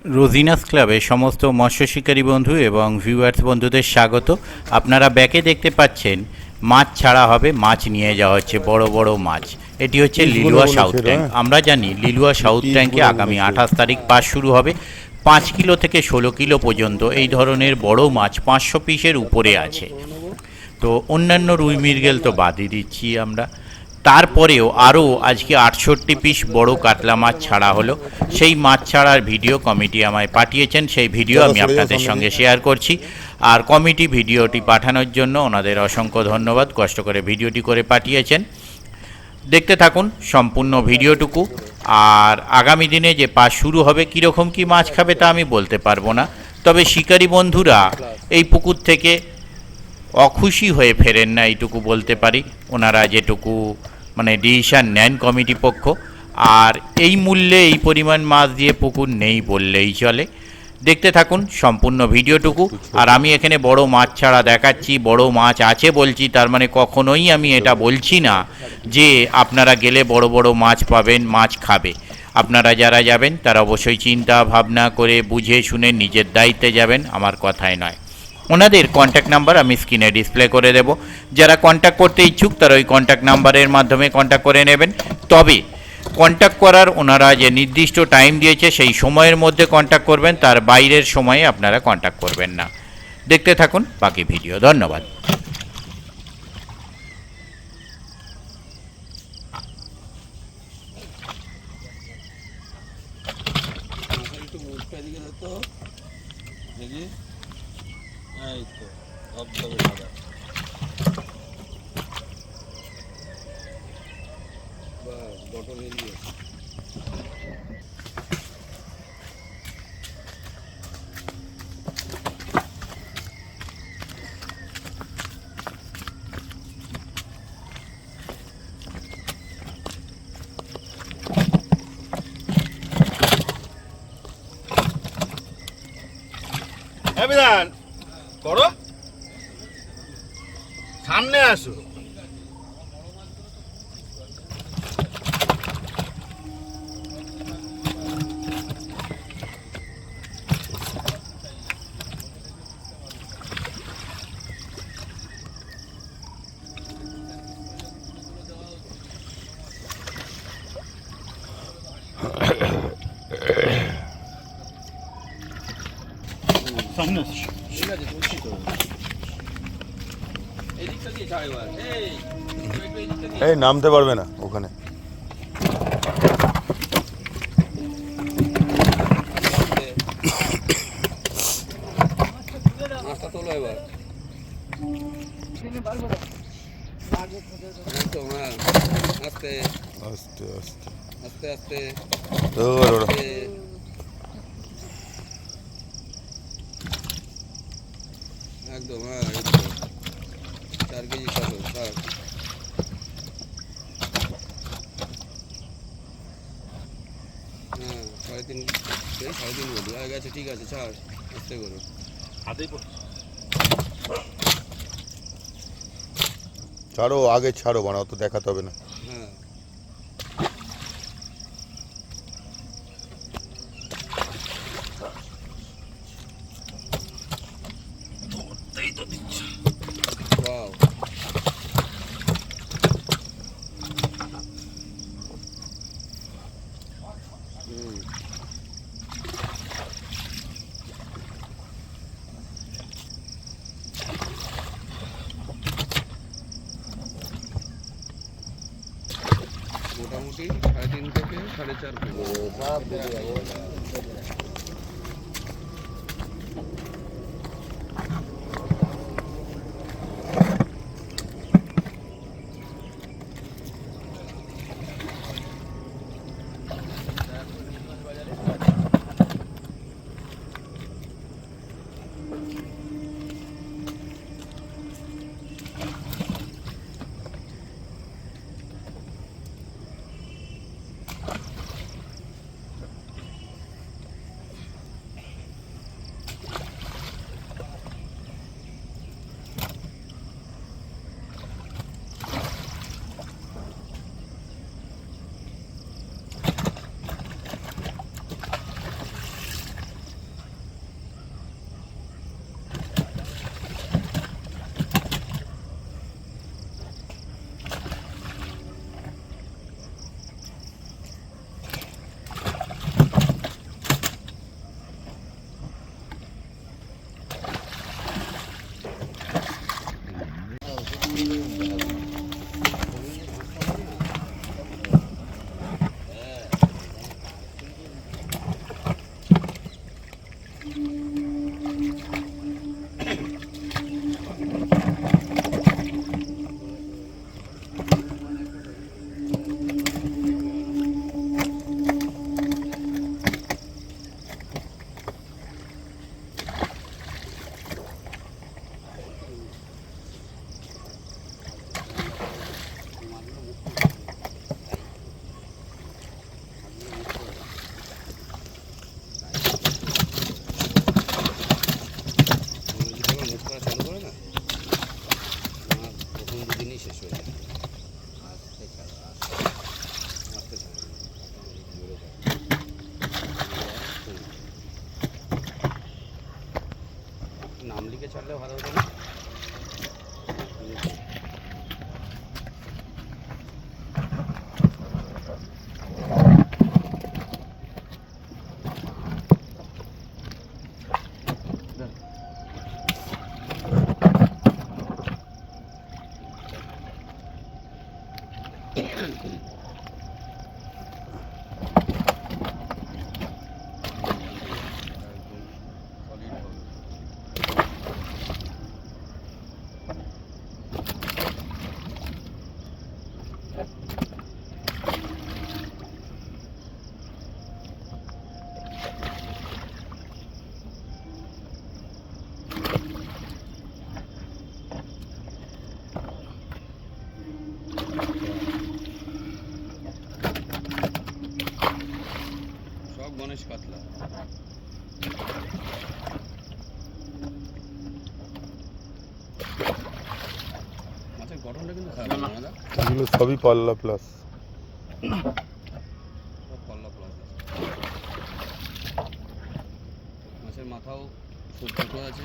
রোজিনাস ক্লাবে সমস্ত মৎস্য শিকারী বন্ধু এবং ভিউয়ার্স বন্ধুদের স্বাগত। আপনারা ব্যাকে দেখতে পাচ্ছেন মাছ ছাড়া হবে, মাছ নিয়ে যাওয়া হচ্ছে, বড় বড় মাছ। এটি হচ্ছে লিলুয়া সাউথ ট্যাঙ্ক। আমরা জানি লিলুয়া সাউথ ট্যাঙ্কে আগামী 28 তারিখ পাস শুরু হবে। 5 কিলো থেকে 16 কিলো পর্যন্ত এই ধরনের বড় মাছ 500 পিসের উপরে আছে। তো অন্যান্য রুই মৃগেল তো বাদই দিচ্ছি আমরা। তারপরেও আরও আজকে 68 পিস বড় কাতলা মাছ ছাড়া হলো। সেই মাছ ছাড়ার ভিডিও কমিটি আমায় পাঠিয়েছেন, সেই ভিডিও আমি আপনাদের সঙ্গে শেয়ার করছি। আর কমিটি ভিডিওটি পাঠানোর জন্য ওনাদের অসংখ্য ধন্যবাদ, কষ্ট করে ভিডিওটি করে পাঠিয়েছেন। দেখতে থাকুন সম্পূর্ণ ভিডিওটুকু। আর আগামী দিনে যে পাস শুরু হবে, কীরকম কী মাছ খাবে তা আমি বলতে পারবো না, তবে শিকারী বন্ধুরা এই পুকুর থেকে অখুশি হয়ে ফেরেন না, এইটুকু বলতে পারি। ওনারা যেটুকু মানে ডিসিশান নেন কমিটি পক্ষ, আর এই মূল্যে এই পরিমাণ মাছ দিয়ে পুকুর নেই বললেই চলে। দেখতে থাকুন সম্পূর্ণ ভিডিওটুকু। আর আমি এখানে বড় মাছ ছাড়া দেখাচ্ছি, বড় মাছ আছে বলছি, তার মানে কখনোই আমি এটা বলছি না যে আপনারা গেলে বড় বড় মাছ পাবেন, মাছ খাবে। আপনারা যারা যাবেন তারা অবশ্যই চিন্তা ভাবনা করে বুঝে শুনে নিজের দায়িত্বে যাবেন, আমার কথায় নয়। ওনাদের কন্ট্যাক্ট নাম্বার আমি স্ক্রিনে ডিসপ্লে করে দেব। যারা কন্ট্যাক্ট করতে ইচ্ছুক তারা ওই কন্ট্যাক্ট নাম্বারের মাধ্যমে কন্ট্যাক্ট করে নেবেন। তবে কন্ট্যাক্ট করার ওনারা যে নির্দিষ্ট টাইম দিয়েছে সেই সময়ের মধ্যে কন্ট্যাক্ট করবেন, তার বাইরের সময়ে আপনারা কন্ট্যাক্ট করবেন না। দেখতে থাকুন বাকি ভিডিও। ধন্যবাদ। বিধান করো, সামনে আসো। এই নামতে পারবে না ওখানে। আস্তে আস্তে আস্তে আস্তে আস্তে একদম। হ্যাঁ 4 কেজি ছাড়ো, ছাড়। হ্যাঁ 3.5 বলি হয়ে গেছে, ঠিক আছে, ছাড়, আস্তে করো। হাতেই ছাড়ো, আগে ছাড়ো, মানে অত দেখাতে হবে না। হ্যাঁ ওয়াও, মোটামুটি 3.5 থেকে 4.5 কিলো। কাটলে ভালো হতো না? সব গণেশ কাতলা। মাছের গঠনটা কিন্তু খারাপ না দাদা, এগুলো সবই পাল্লা প্লাস। সব পল্লা প্লাস আছে। মাছের মাথাও সত্তর আছে।